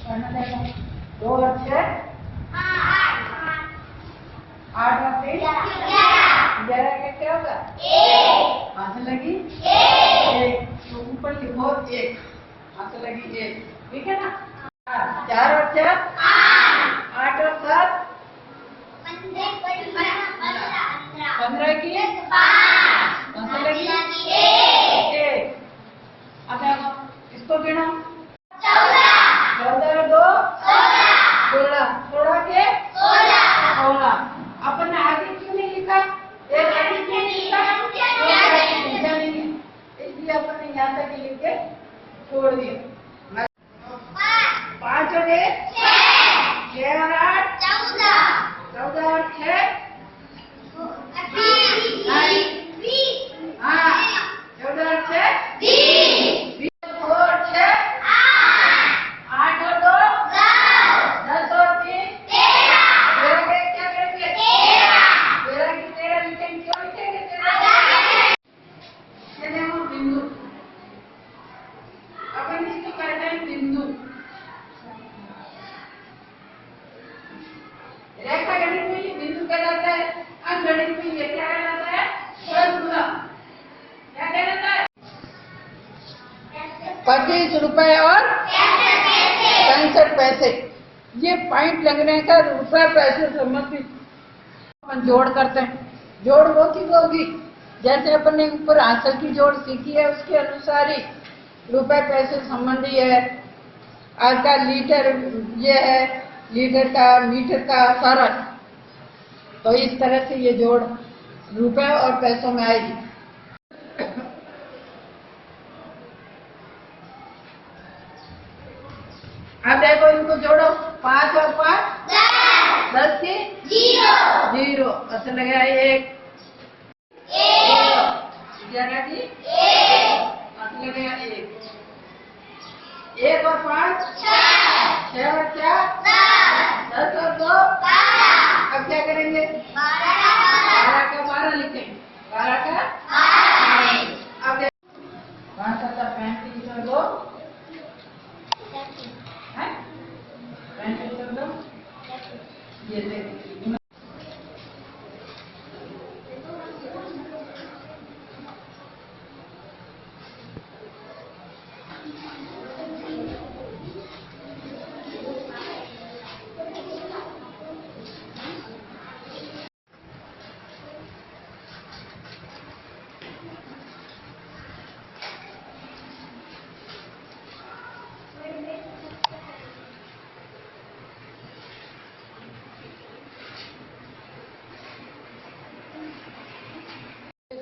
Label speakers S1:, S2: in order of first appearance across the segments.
S1: दो और छः 8 और 3 11 का क्या होगा? हाथ लगी 1, तो ऊपर लिखो 1, हाथ लगी 1, ठीक है ना? 4 और 4 8 और 7 15 की हाथ लगी 1। अब इसको गिनो 14 और 2 16 16 के 16। अपन ने आगे क्यों नहीं लिखा? एक आगे क्यों नहीं लिखा? इसलिए अपन ने यहाँ तक लिख के छोड़ दिया। 5 और 1 6 और 8 14 और 6 हाँ 14 और 6 20 और 6 8 और 2 10 और 3 13 के क्या करेंगे? 13 की 13 लिखेंगे। क्यों लिखेंगे 13? ये देखो बिंदु, अपन इसको कहते हैं बिंदु। रेखा गणित में ये बिंदु कहलाता है, अंक गणित में ये क्या कहलाता है? फॉर्मूला। क्या कहलाता है? 25 रुपए और 65 पैसे। ये पॉइंट लगने का रुपए पैसे संबंधित अपन जोड़ करते हैं। जोड़ वो की होगी जैसे अपन ने ऊपर आंसर की जोड़ सीखी है उसके अनुसार ही रुपए पैसे संबंधी है। आज का लीटर ये है, लीटर का मीटर का सारा। तो इस तरह से ये जोड़ रुपए और पैसों में आएगी। अब देखो इनको जोड़ो 5 और 5 10 की 0 अच्छा लगा 1 11 की अच्छा लगा 1 और 5 6 और 4 10 और 2 अब क्या करेंगे? 12 का 12 लिखेंगे। 12 का 12। अब 5 7 35 और 2 35 और 2 ये देखिए।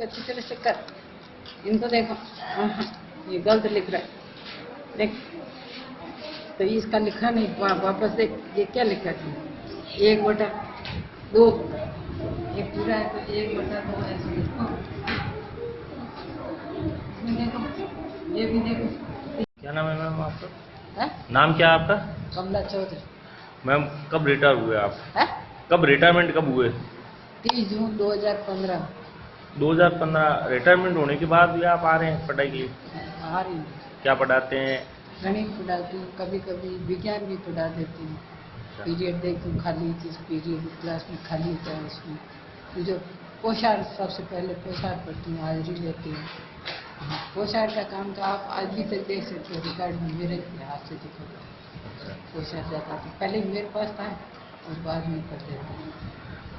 S1: अच्छी तरह से कर। इनको देखो ये गलत लिख रहा है देख। तो इसका लिखा नहीं, वापस देख ये क्या लिखा था? 1/2 ये पूरा है तो 1/2 ऐसे लिखो। इसमें देखो ये भी देखो।
S2: क्या नाम है मैम आपका?
S1: है?
S2: नाम क्या है आपका?
S1: कमला चौधरी।
S2: मैम कब रिटायर हुए आप?
S1: है?
S2: कब रिटायरमेंट कब हुए?
S1: 30 जून 2015।
S2: 2015 रिटायरमेंट होने के बाद भी आप आ रहे हैं पढ़ाई के लिए?
S1: आ रही हूँ।
S2: क्या पढ़ाते हैं?
S1: गणित पढ़ाती हूँ, कभी कभी विज्ञान भी पढ़ा देती हूँ। पीरियड देखती हूँ खाली, जिस पीरियड क्लास में खाली होता है उसमें जो पोशाक, सबसे पहले पोशाक पढ़ती हूँ, हाजिरी लेती हूँ। पोशाक का काम तो आप आज भी तक देख सकते हो, रिकॉर्ड में मेरे हाथ से दिखो पोशाक जाता था। पहले मेरे पास था और बाद में कर देता हूँ।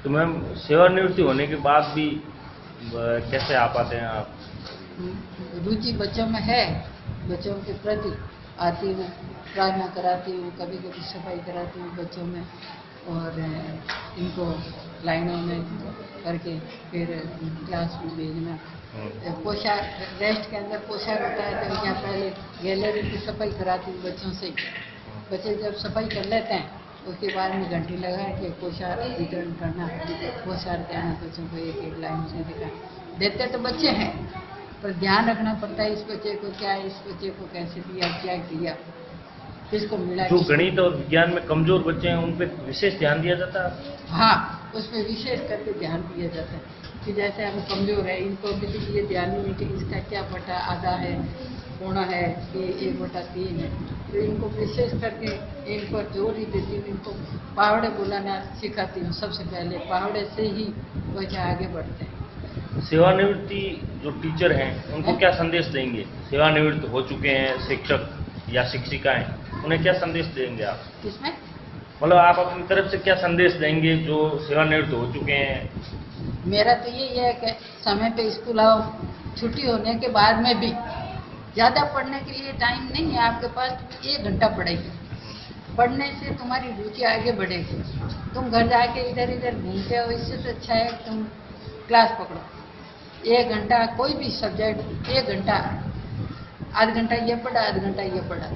S2: तो मैम सेवानिवृत्ति होने के बाद भी कैसे आ पाते हैं आप?
S1: रुचि बच्चों में है, बच्चों के प्रति आती हूँ, प्रार्थना कराती हूँ, कभी कभी सफाई कराती हूँ बच्चों में और इनको लाइनों में करके फिर क्लास में भेजना। पोशाक रेस्ट के अंदर पोशाक होता है तो यहाँ पहले गैलरी की सफाई कराती हूँ बच्चों से। बच्चे जब सफाई कर लेते हैं उसके बाद में घंटी लगा के पोशाक वितरण करना, पोशाक देना बच्चों को एक एक लाइन से दिखा देते तो बच्चे हैं, पर ध्यान रखना पड़ता है इस बच्चे को क्या है, इस बच्चे को कैसे दिया, क्या किया, इसको मिला।
S2: जो गणित और विज्ञान में कमजोर बच्चे हैं उन पे विशेष ध्यान दिया जाता है?
S1: हाँ, उसमें विशेष करके ध्यान दिया जाता है कि जैसे हम कमजोर है इनको भी ये ध्यान नहीं है कि इसका क्या बटा आधा है, पौना है कि 1/3 है, तो इनको विशेष करके इन पर जोर ही देती हूँ। इनको पहाड़े बुलाना सिखाती हूँ। सबसे पहले पहाड़े से ही बच्चे आगे बढ़ते हैं।
S2: सेवानिवृत्ति जो टीचर हैं उनको क्या संदेश देंगे? सेवानिवृत्त हो चुके हैं शिक्षक या शिक्षिकाएं, उन्हें क्या संदेश देंगे आप?
S1: किसमें?
S2: मतलब आप अपनी तरफ से क्या संदेश देंगे जो सेवानिवृत्त हो चुके हैं?
S1: मेरा तो यही है कि समय पे स्कूल आओ। छुट्टी होने के बाद में भी ज़्यादा पढ़ने के लिए टाइम नहीं है आपके पास। 1 घंटा पढ़ेगी, पढ़ने से तुम्हारी रुचि आगे बढ़ेगी। तुम घर जाके इधर इधर घूमते हो, इससे तो अच्छा है तुम क्लास पकड़ो। 1 घंटा कोई भी सब्जेक्ट, 1 घंटा, आध घंटा ये पढ़ा, आध घंटा ये पढ़ा,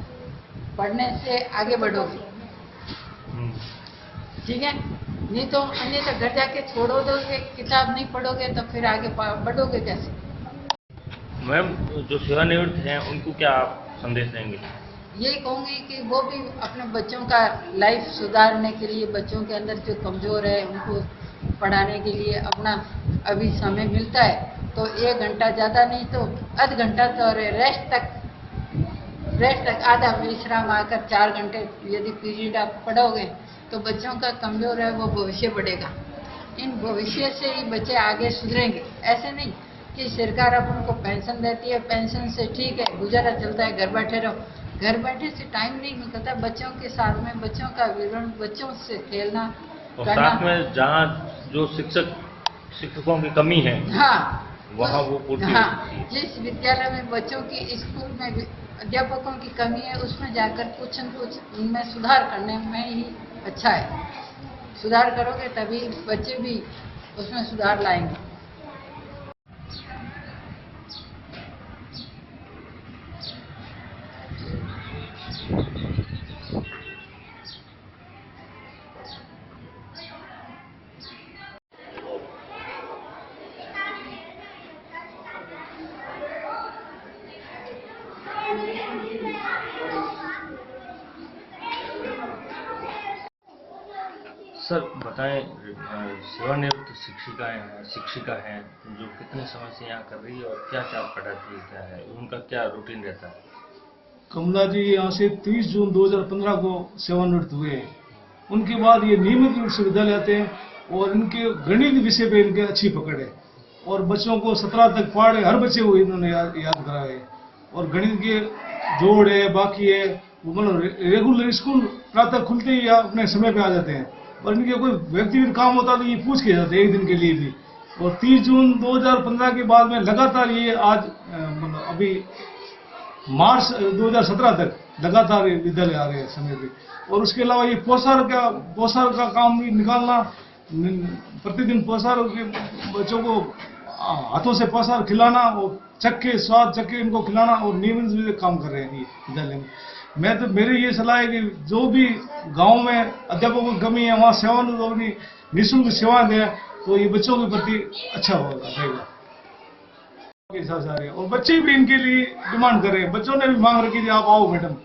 S1: पढ़ने से आगे बढ़ोगे। ठीक है? नहीं तो घर जाके छोड़ो दोगे, किताब नहीं पढ़ोगे तो फिर आगे बढ़ोगे कैसे?
S2: मैम, जो सेवानिवृत्त हैं उनको क्या आप संदेश देंगे?
S1: यही कहूँगी कि वो भी अपने बच्चों का लाइफ सुधारने के लिए, बच्चों के अंदर जो कमज़ोर है उनको पढ़ाने के लिए अपना अभी समय मिलता है तो 1 घंटा, ज़्यादा नहीं तो आध घंटा, तो रेस्ट तक आधा विश्राम आकर 4 घंटे यदि पीरियड आप पढ़ोगे तो बच्चों का कमज़ोर है वो भविष्य बढ़ेगा। इन भविष्य से ही बच्चे आगे सुधरेंगे। ऐसे नहीं कि सरकार अपन को पेंशन देती है, पेंशन से ठीक है गुजारा चलता है, घर बैठे रहो। घर बैठे से टाइम नहीं निकलता बच्चों के साथ में, बच्चों का विवरण, बच्चों से खेलना
S2: और साथ में जहाँ जो शिक्षकों की कमी है,
S1: हाँ,
S2: वहाँ वो पूर्ति
S1: हाँ,
S2: होती है।
S1: जिस विद्यालय में बच्चों की, स्कूल में अध्यापकों की कमी है उसमें जाकर कुछ न कुछ उनमें सुधार करने में ही अच्छा है। सुधार करोगे तभी बच्चे भी उसमें सुधार लाएंगे।
S2: सर बताएं, सेवानिवृत्त शिक्षिका हैं जो कितने समय से यहाँ कर रही है और क्या क्या पढ़ाती है, क्या है उनका क्या रूटीन रहता है?
S3: कमला जी यहाँ से 30 जून 2015 को सेवानिवृत्त हुए हैं। उनके बाद ये नियमित रूप से विद्यालय आते हैं और इनके गणित विषय पे इनके अच्छी पकड़ है और बच्चों को 17 तक पढ़े, हर बच्चे को इन्होंने याद कराया है। और गणित के जोड़ है, बाकी है, वो मतलब रेगुलर स्कूल प्रातः खुलते ही अपने समय पे आ जाते हैं और इनके कोई व्यक्तिगत काम होता तो ये पूछ के जाते हैं एक दिन के लिए भी। और 30 जून 2015 के बाद में लगातार ये आज मतलब अभी मार्च 2017 तक लगातार विद्यालय आ रहे हैं समय पे। और उसके अलावा ये पोषण का काम भी निकालना, प्रतिदिन पोषण के बच्चों को हाथों से पोषण खिलाना और स्वाद चक्के इनको खिलाना और नियमित काम कर रहे हैं ये विद्यालय में। मैं तो मेरी ये सलाह है कि जो भी गांव में अध्यापकों की कमी है वहाँ सेवानिवृत्त निःशुल्क सेवाएं दें तो ये बच्चों के प्रति अच्छा रहेगा के हिसाब से आ रहे हैं। और बच्चे भी इनके लिए डिमांड कर रहे हैं, बच्चों ने भी मांग रखी थी आप आओ मैडम,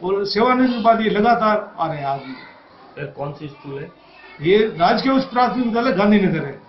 S3: और सेवानिवृत्त के बाद ये लगातार आ रहे हैं आगे।
S2: कौन सी स्कूल है?
S3: ये राजकीय उच्च प्राथमिक विद्यालय गांधीनगर है।